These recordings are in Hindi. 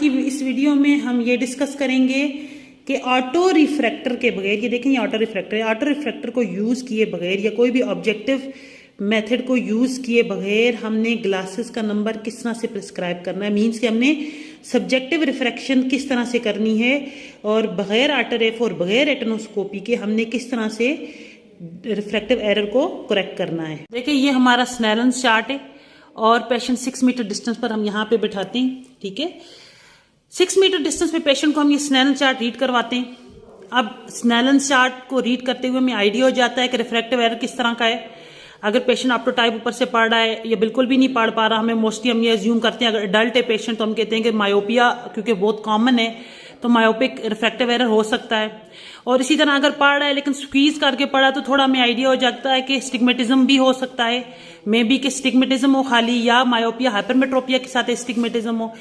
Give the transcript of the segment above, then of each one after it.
की इस वीडियो में हम ये डिस्कस करेंगे कि ऑटो रिफ्रैक्टर के बगैर, ये देखें ये ऑटो रिफ्रैक्टर है, ऑटो रिफ्रैक्टर को यूज़ किए बगैर या कोई भी ऑब्जेक्टिव मेथड को यूज़ किए बगैर हमने ग्लासेस का नंबर किस तरह से प्रिस्क्राइब करना है। मीन्स कि हमने सब्जेक्टिव रिफ्रैक्शन किस तरह से करनी है और बगैर आर्टरएफ और बगैर रेटिनोस्कोपी के हमने किस तरह से रिफ्रैक्टिव एरर को करेक्ट करना है। देखिए ये हमारा स्नेलन चार्ट है और पेशेंट 6 मीटर डिस्टेंस पर हम यहाँ पे बैठाते हैं। ठीक है, 6 मीटर डिस्टेंस पे पेशेंट को हम ये स्नेलन चार्ट रीड करवाते हैं। अब स्नेलन चार्ट को रीड करते हुए हमें आइडिया हो जाता है कि रिफ्रैक्टिव एरर किस तरह का है। अगर पेशेंट ऑप्टोटाइप ऊपर से पढ़ रहा है या बिल्कुल भी नहीं पढ़ पा रहा, हमें मोस्टली हम ये अज्यूम करते हैं अगर अडल्ट है पेशेंट तो हम कहते हैं कि मायोपिया क्योंकि बहुत कॉमन है तो मायोपिक रिफ्रैक्टिव एरर हो सकता है। और इसी तरह अगर पढ़ रहा है लेकिन स्क्वीज करके पढ़ा तो थोड़ा हमें आइडिया हो जाता है कि स्टिग्मेटिज्म भी हो सकता है, मे बी कि स्टिग्मेटिज्म हो खाली या मायोपिया हाइपरमेट्रोपिया के साथ स्टिग्मेटिज्म हो।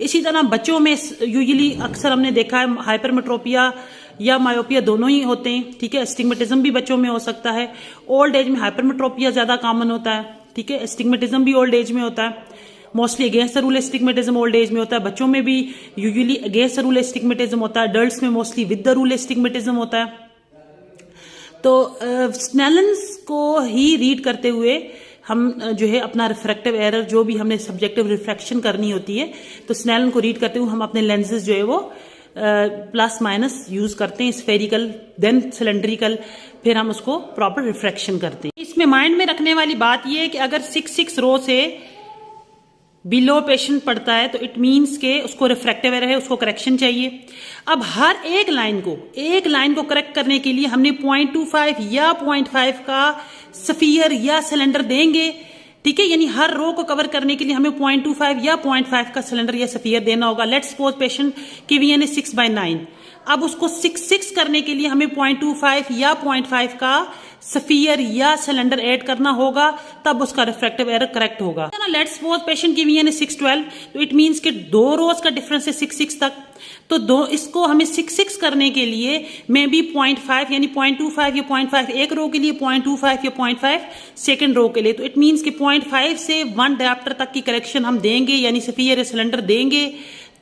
इसी तरह बच्चों में यूजुअली अक्सर हमने देखा है हाइपरमेट्रोपिया या मायोपिया दोनों ही होते हैं। ठीक है, स्टिग्मेटिज्म भी बच्चों में हो सकता है। ओल्ड एज में हाइपरमेट्रोपिया ज्यादा कॉमन होता है। ठीक है, स्टिग्मेटिज्म भी ओल्ड एज में होता है। Mostly against the rule stigmatism old age में होता है। बच्चों में भी usually against the rule stigmatism होता है। अडल्ट्स में mostly with the rule stigmatism होता है। तो स्नेलन्स को ही रीड करते हुए हम जो है अपना रिफ्रैक्टिव एरर जो भी हमने सब्जेक्टिव रिफ्रैक्शन करनी होती है तो स्नेलन को रीड करते हुए हम अपने लेंसेज जो है वो प्लस माइनस यूज करते हैं, स्फेरिकल देन सिलेंड्रिकल, फिर हम उसको प्रॉपर रिफ्रैक्शन करते हैं। इसमें माइंड में रखने वाली बात यह है कि अगर 6 रो से बिलो पेशेंट पढ़ता है तो इट मीन्स के उसको रिफ्रैक्टिव एरर है, उसको करेक्शन चाहिए। अब हर एक लाइन को करेक्ट करने के लिए हमने 0.25 या 0.5 का स्फीयर या सिलेंडर देंगे। ठीक है, यानी हर रो को कवर करने के लिए हमें 0.25 या 0.5 का सिलेंडर या स्फीयर देना होगा। लेट्स सपोज पेशेंट की वीएन है 6/9, अब उसको 6 करने के लिए हमें 0.25 या 0.5 का स्फीयर या सिलेंडर ऐड करना होगा, तब उसका रिफ्रैक्टिव एरर करेक्ट होगा। लेट्स सपोज पेशेंट की वीएन है 6/12, तो इट मींस कि 2 रोज का डिफरेंस है 6 तक, तो इसको हमें 6 करने के लिए मे बी 0.5 यानी 0.25 या 0.5 एक रो के लिए, 0.25 या 0.5 सेकेंड रो के लिए। तो इट मींस कि 0.5 से 1 डायप्टर तक की करेक्शन हम देंगे यानी स्फीयर या सिलेंडर देंगे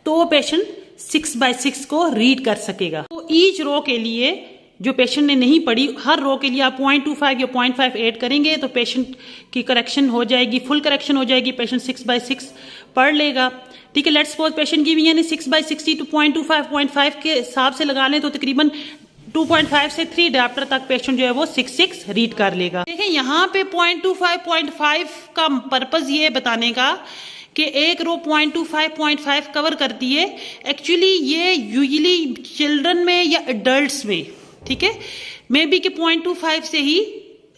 तो पेशेंट 6/6 को रीड कर सकेगा। तो ईच रो के लिए जो पेशेंट ने नहीं पढ़ी, हर रो के लिए आप 0.25 या 0.5 ऐड करेंगे तो पेशेंट की करेक्शन हो जाएगी, फुल करेक्शन हो जाएगी, पेशेंट 6/6 पढ़ लेगा। ठीक है, लेट्स सपोज पेशेंट की वीएन 6/60 तो 0.25 के हिसाब से लगा लें तो तकरीबन 2.5 से 3 डायप्टर तक पेशेंट जो है वो 6 रीड कर लेगा। देखिए यहाँ पे 0.25 का पर्पज ये बताने का कि एक रो 0.25 कवर करती है। एक्चुअली ये यूजुअली चिल्ड्रन में या एडल्ट्स में, ठीक है, मे बी कि 0.25 से ही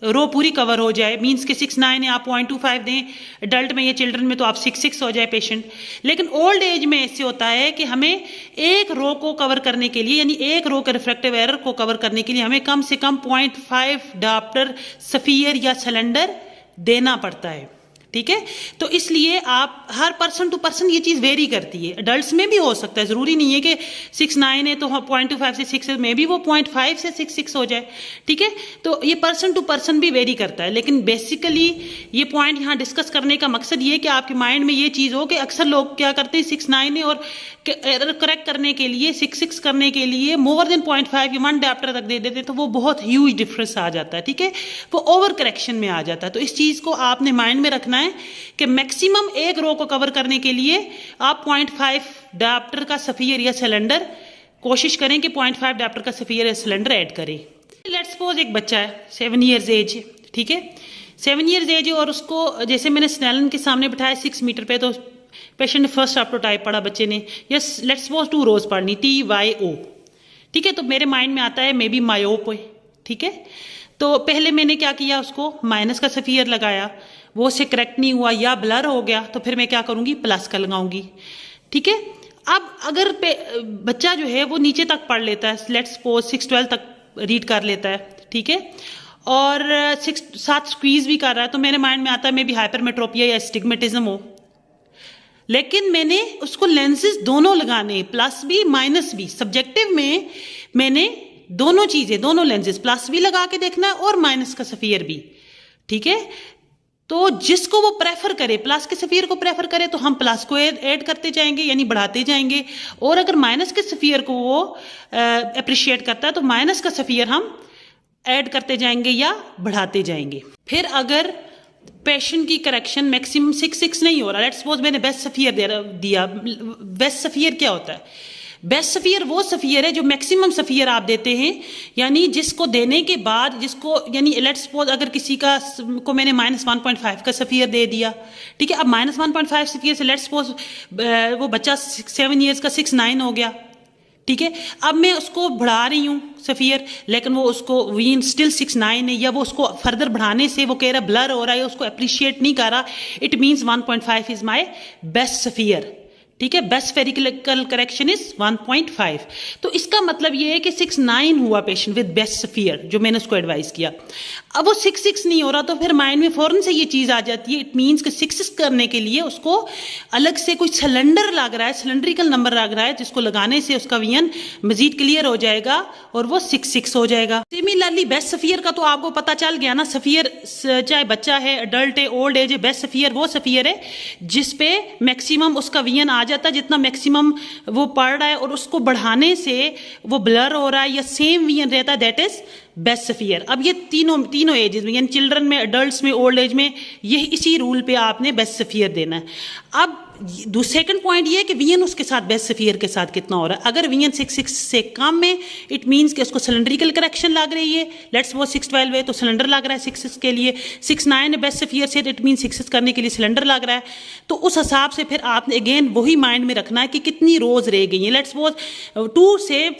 रो पूरी कवर हो जाए। मींस के 6/9 है, आप 0.25 दें, एडल्ट में या चिल्ड्रन में तो आप 6 हो जाए पेशेंट। लेकिन ओल्ड एज में ऐसे होता है कि हमें एक रो को कवर करने के लिए यानी एक रो के रिफ्रैक्टिव एरर को कवर करने के लिए हमें कम से कम 0.5 डायप्टर स्फीयर या सिलेंडर देना पड़ता है। ठीक है, तो इसलिए आप हर पर्सन टू पर्सन ये चीज वेरी करती है। एडल्ट्स में भी हो सकता है, जरूरी नहीं है कि 6/9 है तो 0.25 से 6 में भी वो 0.5 से 6 हो जाए। ठीक है, तो ये पर्सन टू पर्सन भी वेरी करता है। लेकिन बेसिकली ये पॉइंट यहाँ डिस्कस करने का मकसद ये कि आपके माइंड में ये चीज हो कि अक्सर लोग क्या करते हैं 6/9 है और एरर करेक्ट करने के लिए 6 करने के लिए मोर देन 0.5 या 1 डायप्टर तक दे देते हैं तो वो बहुत ह्यूज डिफरेंस आ जाता है। ठीक है, वो ओवर करेक्शन में आ जाता है। तो इस चीज को आपने माइंड में रखना है कि मैक्सिमम एक रो को कवर करने के लिए आप 0.5 डायप्टर का स्फीयर या सिलेंडर कोशिश करें कि 0.5 डायप्टर का स्फीयर या सिलेंडर ऐड करें। लेट्स सपोज एक बच्चा है 7 ईयर्स एज है। ठीक है, 7 ईयर्स एज है और उसको जैसे मैंने स्नेलन के सामने बिठाया 6 मीटर पे, तो पेशेंट ने फर्स्ट ऑप्टोटाइप पढ़ा बच्चे ने, यस लेट्स सपोज 2 रोज पढ़नी TYO। ठीक है, तो मेरे माइंड में आता है मे बी मायोप है। ठीक है, तो पहले मैंने क्या किया, उसको माइनस का स्फीयर लगाया, वो से करेक्ट नहीं हुआ या ब्लर हो गया तो फिर मैं क्या करूंगी, प्लस का लगाऊंगी। ठीक है, अब अगर बच्चा जो है वो नीचे तक पढ़ लेता है, लेट्स सपोज 6/12 तक रीड कर लेता है, ठीक है, और 6/7 स्क्वीज भी कर रहा है, तो मेरे माइंड में आता है मे बी हाइपरमेट्रोपिया या स्टिग्मेटिज्म हो। लेकिन मैंने उसको लेंसेज दोनों लगाने, प्लस भी माइनस भी। सब्जेक्टिव में मैंने दोनों चीजें, दोनों लेंसेज प्लस भी लगा के देखना है और माइनस का स्फीयर भी। ठीक है, तो जिसको वो प्रेफर करे, प्लस के सफियर को प्रेफर करे तो हम प्लस को ऐड करते जाएंगे यानी बढ़ाते जाएंगे, और अगर माइनस के सफियर को वो अप्रिशिएट करता है तो माइनस का सफियर हम ऐड करते जाएंगे या बढ़ाते जाएंगे। फिर अगर पेशेंट की करेक्शन मैक्सिमम 6 नहीं हो रहा, लेट्स सपोज मैंने बेस्ट सफियर दिया। बेस्ट सफियर क्या होता है? बेस्ट सफियर वो सफियर है जो मैक्सिमम सफियर आप देते हैं, यानी जिसको देने के बाद जिसको, यानी लेट्स सपोज अगर किसी का को मैंने -1.5 का सफियर दे दिया, ठीक है। अब -1.5 सफियर से लेट्स सपोज वो बच्चा 7 ईयर्स का 6.9 हो गया, ठीक है। अब मैं उसको बढ़ा रही हूँ सफियर, लेकिन वो उसको वीन स्टिल 6.9 है, या वो उसको फर्दर बढ़ाने से वो कह रहा ब्लर हो रहा है, उसको अप्रिशिएट नहीं कर रहा, it means 1.5 is my best sphere, ठीक है। Best spherical correction is 1.5। तो इसका मतलब ये है कि 6.9 हुआ पेशेंट विद बेस्ट सफियर, जो मैंने उसको एडवाइस किया। अब वो 6.6 नहीं हो रहा तो फिर माइंड में फौरन से ये चीज आ जाती है, इट मीन्स कि 6.6 करने के लिए उसको अलग से कोई सिलेंडर लग रहा है, सिलेंड्रिकल नंबर लग रहा है, जिसको लगाने से उसका वीएन मजीद क्लियर हो जाएगा और वो 6.6 हो जाएगा। सिमिलरली बेस्ट सफियर का तो आपको पता चल गया ना, सफियर चाहे बच्चा है, अडल्ट है, ओल्ड एज है, बेस्ट सफियर वो सफियर है जिसपे मैक्सिमम उसका वीएन आ जाता है, जितना मैक्सिमम वो पढ़ रहा है, और उसको बढ़ाने से वो ब्लर हो रहा है या सेम वीएन रहता है, दैट इज बेस्ट सफियर। अब ये तीनों एजेस में, यानी चिल्ड्रन में, अडल्ट्स में, ओल्ड एज में, ये इसी रूल पे आपने बेस्ट सफियर देना है। अब सेकंड पॉइंट ये है कि वीएन उसके साथ बेस्ट सफियर के साथ कितना हो रहा है। अगर वीएन 6.6 से कम में, इट मींस कि उसको सिलेंड्रिकल करेक्शन लग रही है, लेट्स वो 6.12 है तो सिलेंडर लग रहा है 6.6 के लिए, 6.9 है बेस्ट सफियर से, इट मीन 6.6 करने के लिए सिलेंडर लग रहा है। तो उस हिसाब से फिर आपने अगेन वही माइंड में रखना है कि कितनी रोज रह गई है। लेट्स सपोज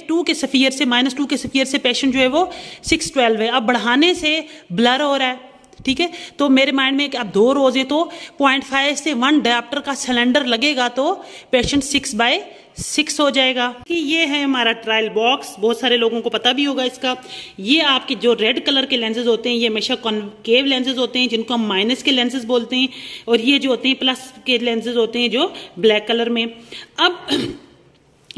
2 के सफियर से, -2 के सफियर से पेशेंट जो है वो 6.12 है, अब बढ़ाने से ब्लर हो रहा है, ठीक है। तो मेरे माइंड में कि अब 2 रोज है तो 0.5 से 1 डायप्टर का सिलेंडर लगेगा तो पेशेंट 6/6 हो जाएगा। कि ये है हमारा ट्रायल बॉक्स, बहुत सारे लोगों को पता भी होगा इसका। ये आपके जो रेड कलर के लेंसेज होते हैं, ये हमेशा कॉन्केव लेंसेज होते हैं जिनको हम माइनस के लेंसेज बोलते हैं, और ये जो होते हैं प्लस के लेंसेज होते हैं जो ब्लैक कलर में। अब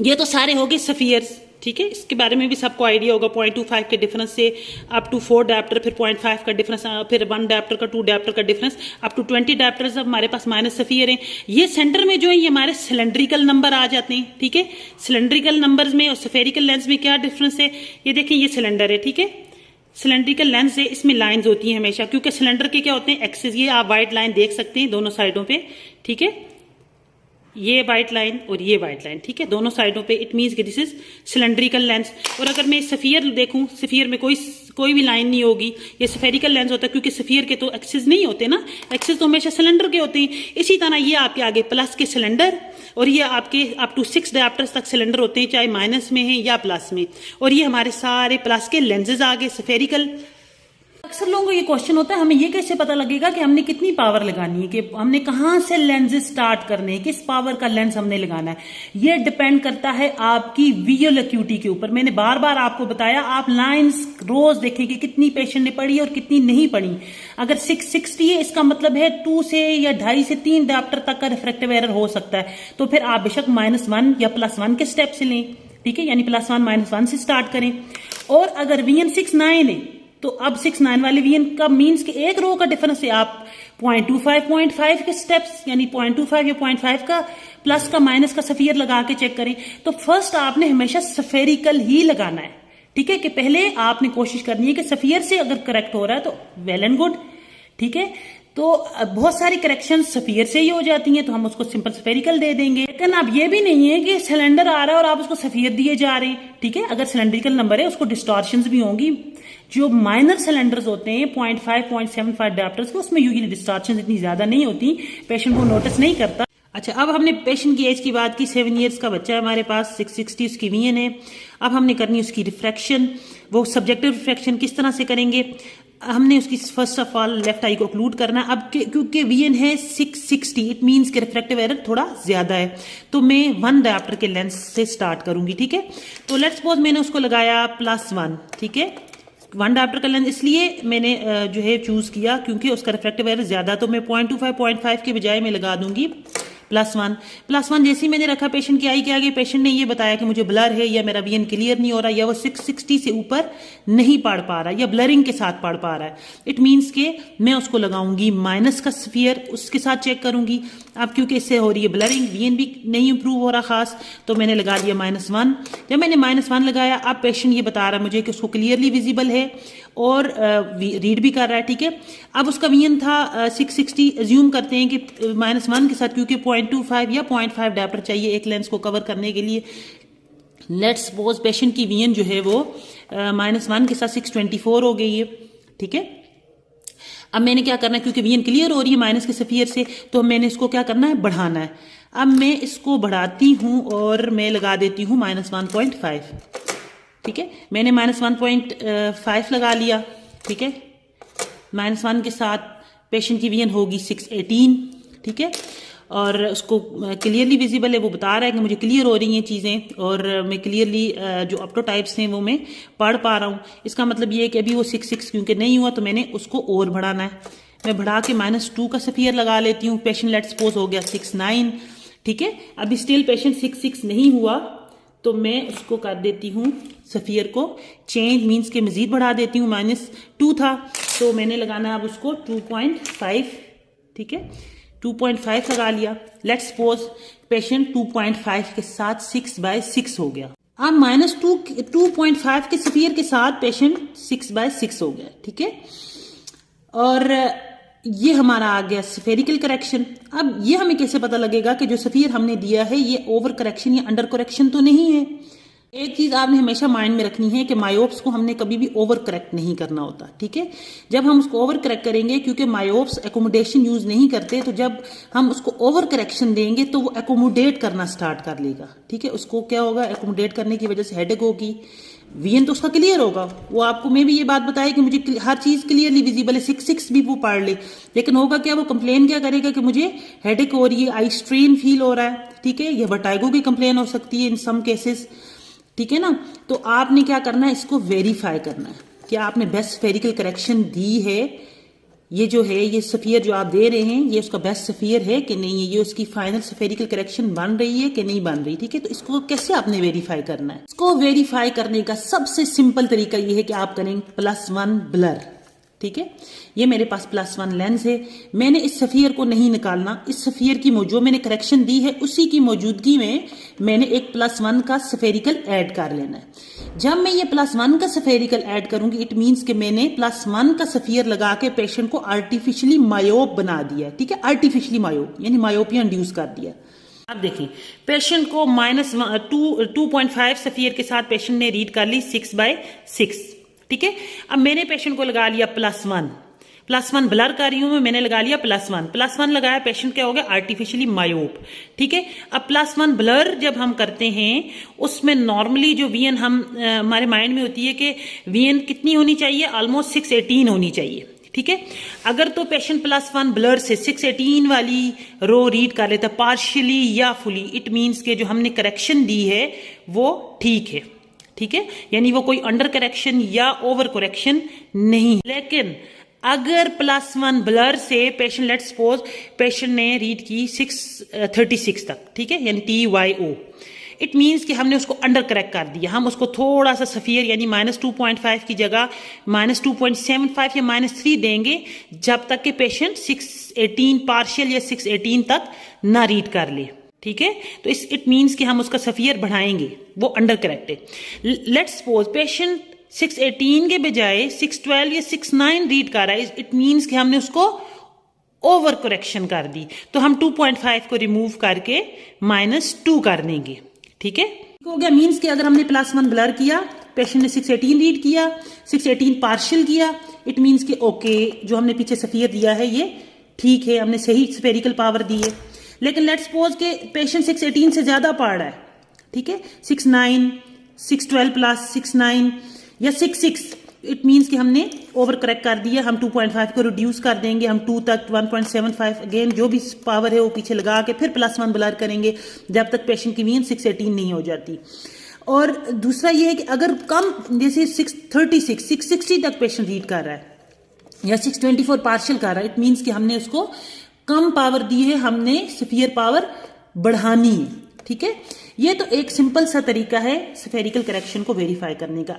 ये तो सारे हो गए सफियर्स, ठीक है। इसके बारे में भी सबको आइडिया होगा, 0.25 के डिफरेंस से अप टू 4 डायप्टर, फिर 0.5 का डिफरेंस, फिर 1 डायप्टर का 2 डायप्टर का डिफरेंस, अप टू 20 डायप्टर्स हमारे पास माइनस सफियर हैं। ये सेंटर में जो है ये हमारे सिलेंड्रिकल नंबर आ जाते हैं, ठीक है। सिलेंड्रिकल नंबर्स में और स्फेरिकल लेंस में क्या डिफरेंस है, ये देखें, ये सिलेंडर है, ठीक है। सिलेंड्रिकल लेंस है, इसमें लाइंस होती हैं हमेशा, क्योंकि सिलेंडर के क्या होते हैं एक्सिस, ये आप व्हाइट लाइन देख सकते हैं दोनों साइडों पे, ठीक है। ये वाइट लाइन और ये वाइट लाइन, ठीक है, दोनों साइडों पे, इट मींस कि दिस इज सिलेंड्रिकल लेंस। और अगर मैं सफियर देखूं, सफियर में कोई भी लाइन नहीं होगी, ये स्फेरिकल लेंस होता है, क्योंकि सफियर के तो एक्सिस नहीं होते ना, एक्सिस तो हमेशा सिलेंडर के होते हैं। इसी तरह ये आपके आगे प्लस के सिलेंडर, और ये आपके अप टू 6 डायप्टर्स तक सिलेंडर होते हैं, चाहे माइनस में है या प्लस में। और ये हमारे सारे प्लस के लेंसेज आगे स्फेरिकल। अक्सर लोगों को ये क्वेश्चन होता है, हमें ये कैसे पता लगेगा कि हमने कितनी पावर लगानी है, कि हमने कहाँ से लेंसेज स्टार्ट करने हैं, किस पावर का लेंस हमने लगाना है। ये डिपेंड करता है आपकी विजुअल एक्यूटी के ऊपर। मैंने बार बार आपको बताया, आप लाइंस रोज देखें कि कितनी पेशेंट ने पढ़ी और कितनी नहीं पढ़ी। अगर 660 है, इसका मतलब है 2 से या 2.5 से 3 डायप्टर तक का रिफ्रैक्टिव एरर हो सकता है, तो फिर आप बेशक -1 या +1 के स्टेप से लें, ठीक है, यानी +1 -1 से स्टार्ट करें। और अगर वीएन 6.9 है तो अब 6.9 वाले वीएन का मीन्स कि एक रो का डिफरेंस है, आप 0.25 के स्टेप्स, यानी 0.25 या 0.5 का प्लस का माइनस का सफियर लगा के चेक करें। तो फर्स्ट आपने हमेशा स्फेरिकल ही लगाना है, ठीक है, कि पहले आपने कोशिश करनी है कि सफियर से अगर करेक्ट हो रहा है तो वेल एंड गुड, ठीक है। तो बहुत सारी करेक्शन सफियर से ही हो जाती हैं, तो हम उसको सिंपल स्फेरिकल दे देंगे। लेकिन अब ये भी नहीं है कि सिलेंडर आ रहा है और आप उसको सफियर दिए जा रहे हैं, ठीक है। अगर सिलेंड्रिकल नंबर है उसको डिस्टॉर्शंस भी होंगी। जो माइनर सिलेंडर्स होते हैं 0.5 0.75 डायप्टर्स के, उसमें यूजुअली डिस्टॉर्शंस इतनी ज्यादा नहीं होती, पेशेंट को नोटिस नहीं करता। अच्छा, अब हमने पेशेंट की एज की बात की, 7 ईयर्स का बच्चा है हमारे पास, 660 उसकी वीएन है। अब हमने करनी है उसकी रिफ्रैक्शन। वो सब्जेक्टिव रिफ्रैक्शन किस तरह से करेंगे, हमने उसकी फर्स्ट ऑफ ऑल लेफ्ट आई को ओक्लूड करना है। अब क्योंकि वीएन है 660, इट मींस कि रिफ्रैक्टिव एरर थोड़ा ज्यादा है, तो मैं 1 डायप्टर के लेंस से स्टार्ट करूंगी, ठीक है। तो लेट्स सपोज मैंने उसको लगाया +1, ठीक है। 1 डायप्टर का लेंस इसलिए मैंने जो है चूज किया क्योंकि उसका रिफ्रैक्टिव एरर ज्यादा, तो मैं 0.25 0.5 के बजाय मैं लगा दूंगी +1 जैसे ही मैंने रखा पेशेंट की आई के आगे, पेशेंट ने ये बताया कि मुझे ब्लर है या मेरा वीएन क्लियर नहीं हो रहा या वो 660 से ऊपर नहीं पढ़ पा रहा या ब्लरिंग के साथ पढ़ पा रहा है। इट मीन्स के मैं उसको लगाऊंगी माइनस का स्फीयर, उसके साथ चेक करूंगी। अब क्योंकि इससे हो रही है ब्लरिंग, वीएन भी नहीं इंप्रूव हो रहा खास, तो मैंने लगा दिया -1। जब मैंने -1 लगाया, अब पेशेंट ये बता रहा है मुझे कि उसको क्लियरली विजिबल है और रीड भी कर रहा है, ठीक है। अब उसका वीएन था 660, एज्यूम करते हैं कि -1 के साथ, क्योंकि 0.25 या 0.5 डायप्टर चाहिए एक लेंस को कवर करने के लिए। लेट्स सपोज पेशेंट की वीएन जो है वो -1 के साथ 624 हो गई है, ठीक है। अब मैंने क्या करना है, क्योंकि वीएन क्लियर हो रही है माइनस के स्फीयर से, तो मैंने इसको क्या करना है, बढ़ाना है। अब मैं इसको बढ़ाती हूं और मैं लगा देती हूं -1.5, ठीक है। मैंने -1.5 लगा लिया, ठीक है। -1 के साथ पेशेंट की वीएन होगी 618, ठीक है। और उसको क्लियरली विजिबल है, वो बता रहा है कि मुझे क्लियर हो रही हैं चीज़ें और मैं क्लियरली जो ऑप्टोटाइप्स हैं वो मैं पढ़ पा रहा हूँ। इसका मतलब ये है कि अभी वो 6 क्योंकि नहीं हुआ तो मैंने उसको और बढ़ाना है। मैं बढ़ा के -2 का स्फीयर लगा लेती हूँ। पेशेंट लेट्स सपोज हो गया 69, ठीक है। अभी स्टिल पेशेंट 6 नहीं हुआ तो मैं उसको कर देती हूँ स्फीयर को चेंज, मीन्स के मजीद बढ़ा देती हूँ। -2 था तो मैंने लगाना अब उसको 2.5, ठीक है। 2.5 लगा लिया। लेट्स सपोज पेशेंट 2.5 के साथ 6/6 हो गया। अब -2.5 के स्फीयर के साथ पेशेंट 6/6 हो गया, ठीक है। और ये हमारा आ गया स्फेरिकल करेक्शन। अब ये हमें कैसे पता लगेगा कि जो स्फीयर हमने दिया है ये ओवर करेक्शन या अंडर करेक्शन तो नहीं है। एक चीज आपने हमेशा माइंड में रखनी है कि मायोप्स को हमने कभी भी ओवर करेक्ट नहीं करना होता, ठीक है। जब हम उसको ओवर करेक्ट करेंगे, क्योंकि मायोप्स एकोमोडेशन यूज नहीं करते, तो जब हम उसको ओवर करेक्शन देंगे तो वो एकोमोडेट करना स्टार्ट कर लेगा, ठीक है। उसको क्या होगा, एकोमोडेट करने की वजह से हेडेक होगी, वीएन तो उसका क्लियर होगा। वो आपको मैं भी ये बात बताया कि मुझे हर चीज क्लियरली विजिबल है, 6 भी वो पढ़ ले, लेकिन होगा क्या, वो कंप्लेन क्या करेगा कि मुझे हेडेक हो रही है, आई स्ट्रेन फील हो रहा है, ठीक है। ये वर्टाइगो की कंप्लेन हो सकती है इन सम केसेस, ठीक है ना। तो आपने क्या करना है, इसको वेरीफाई करना है कि आपने बेस्ट स्फेरिकल करेक्शन दी है। ये जो है, ये स्फीयर जो आप दे रहे हैं, ये उसका बेस्ट स्फीयर है कि नहीं है, ये उसकी फाइनल स्फेरिकल करेक्शन बन रही है कि नहीं बन रही, ठीक है। तो इसको कैसे आपने वेरीफाई करना है, इसको वेरीफाई करने का सबसे सिंपल तरीका ये है कि आप करें +1 ब्लर, ठीक है। ये मेरे पास +1 लेंस है, मैंने इस स्फीयर को नहीं निकालना, इस स्फीयर की जो मैंने करेक्शन दी है उसी की मौजूदगी में मैंने एक +1 का स्फेरिकल ऐड कर लेना है। जब मैं ये +1 का स्फेरिकल ऐड करूंगी, इट मीन्स कि मैंने +1 का स्फीयर लगा के पेशेंट को आर्टिफिशियली मायोप बना दिया, ठीक है। आर्टिफिशियली मायोप यानी मायोपिया इंड्यूस कर दिया। अब देखिए, पेशेंट को -2.5 स्फीयर के साथ पेशेंट ने रीड कर ली 6/6, ठीक है। अब मैंने पेशेंट को लगा लिया +1 ब्लर कर रही हूं मैंने लगा लिया +1 लगाया, पेशेंट क्या हो गया, आर्टिफिशियली मायोप, ठीक है। अब +1 ब्लर जब हम करते हैं उसमें नॉर्मली जो वीएन हमारे माइंड में होती है कि वीएन कितनी होनी चाहिए, ऑलमोस्ट 618 होनी चाहिए, ठीक है। अगर तो पेशेंट +1 ब्लर से 618 वाली रो रीड कर लेता पार्शियली या फुली, इट मीन्स के जो हमने करेक्शन दी है वो ठीक है, ठीक है। यानी वो कोई अंडर करेक्शन या ओवर करेक्शन नहीं। लेकिन अगर +1 ब्लर से पेशेंट लेट्स सपोज पेशेंट ने रीड की 636 तक, ठीक है, यानी TYO, इट मीन्स कि हमने उसको अंडर करेक्ट कर दिया। हम उसको थोड़ा सा स्फीयर यानी -2.5 की जगह -2.75 या -3 देंगे जब तक कि पेशेंट 618 पार्शियल या 618 तक ना रीड कर ले, ठीक है। तो इट मीन्स कि हम उसका स्फीयर बढ़ाएंगे, वो अंडर करेक्ट है। लेट्स सपोज पेशेंट 618 के बजाय 612 या 69 रीड कर रहा है, इट मीन्स कि हमने उसको ओवर करेक्शन कर दी, तो हम 2.5 को रिमूव करके -2 कर देंगे, ठीक है। हो गया, मीन्स कि अगर हमने +1 ब्लर किया, पेशेंट ने 618 रीड किया, 618 पार्शियल किया, इट मीन्स कि ओके जो हमने पीछे स्फीयर दिया है ये ठीक है, हमने सही स्फेरिकल पावर दी है। लेकिन लेट्स सपोज के पेशेंट 618 से ज्यादा पढ़ रहा है, ठीक है, 69, 612 + 69 या 66, इट मीन्स कि हमने ओवर करेक्ट कर दिया। हम 2.5 को रिड्यूस कर देंगे, हम 2 तक 1.75 अगेन जो भी पावर है वो पीछे लगा के फिर +1 ब्लर करेंगे जब तक पेशेंट की वीएन 618 नहीं हो जाती। और दूसरा ये है कि अगर कम जैसे 636, 660 तक पेशेंट रीड कर रहा है या 624 पार्शियल कर रहा है, इट मीन्स कि हमने उसको कम पावर दी है, हमने स्फीयर पावर बढ़ानी है। ठीक है, ये तो एक सिंपल सा तरीका है स्फेरिकल करेक्शन को वेरीफाई करने का।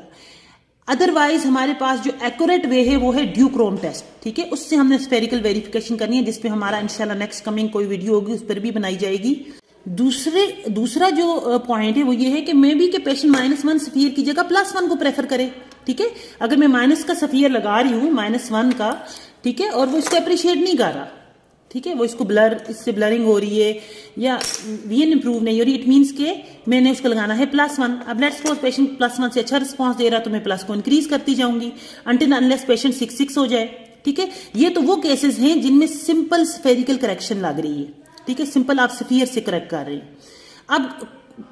अदरवाइज हमारे पास जो एक्यूरेट वे है वो है ड्यूक्रोम टेस्ट। ठीक है, उससे हमने स्फेरिकल वेरिफिकेशन करनी है, जिसपे हमारा इंशाल्लाह नेक्स्ट कमिंग कोई वीडियो होगी उस पर भी बनाई जाएगी। दूसरा जो पॉइंट है वो ये है कि मे बी के पेशेंट -1 स्फीयर की जगह +1 को प्रेफर करे। ठीक है, अगर मैं माइनस का स्फीयर लगा रही हूँ, -1 का, ठीक है, और वो इसको अप्रिशिएट नहीं कर रहा, ठीक है, वो इसको इससे ब्लरिंग हो रही है या वीएन इंप्रूव नहीं हो रही, इट मीन्स के मैंने उसको लगाना है +1। अब लेट्स सपोज पेशेंट +1 से अच्छा रिस्पॉन्स दे रहा तो मैं प्लस को इंक्रीज करती जाऊंगी अनटिल अनलेस पेशेंट 6 हो जाए। ठीक है, ये तो वो केसेस हैं जिनमें सिंपल स्फेरिकल करेक्शन लग रही है। ठीक है, सिंपल आप स्फीयर से करेक्ट कर रहे हैं। अब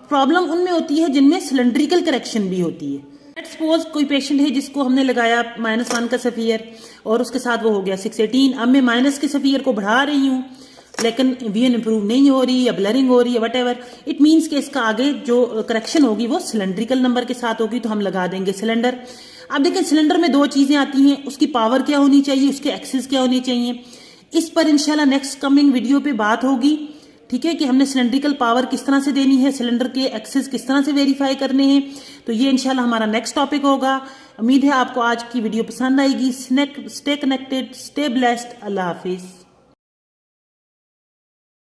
प्रॉब्लम उनमें होती है जिनमें सिलेंड्रिकल करेक्शन भी होती है। लेट्स सपोज कोई पेशेंट है जिसको हमने लगाया -1 का स्फीयर और उसके साथ वो हो गया 618। अब मैं माइनस के स्फीयर को बढ़ा रही हूँ लेकिन वीएन इंप्रूव नहीं हो रही या ब्लरिंग हो रही है, वट इट मीन्स कि इसका आगे जो करेक्शन होगी वो सिलेंड्रिकल नंबर के साथ होगी, तो हम लगा देंगे सिलेंडर। अब देखें सिलेंडर में दो चीजें आती हैं, उसकी पावर क्या होनी चाहिए, उसके एक्सेस क्या होने चाहिए। इस पर इंशाल्लाह नेक्स्ट कमिंग वीडियो पे बात होगी। ठीक है, कि हमने सिलेंड्रिकल पावर किस तरह से देनी है, सिलेंडर के एक्सेस किस तरह से वेरीफाई करने हैं, तो ये इंशाल्लाह हमारा नेक्स्ट टॉपिक होगा। उम्मीद है आपको आज की वीडियो पसंद आएगी। स्टे कनेक्टेड, स्टे ब्लेस्ड, अल्लाह हाफिज।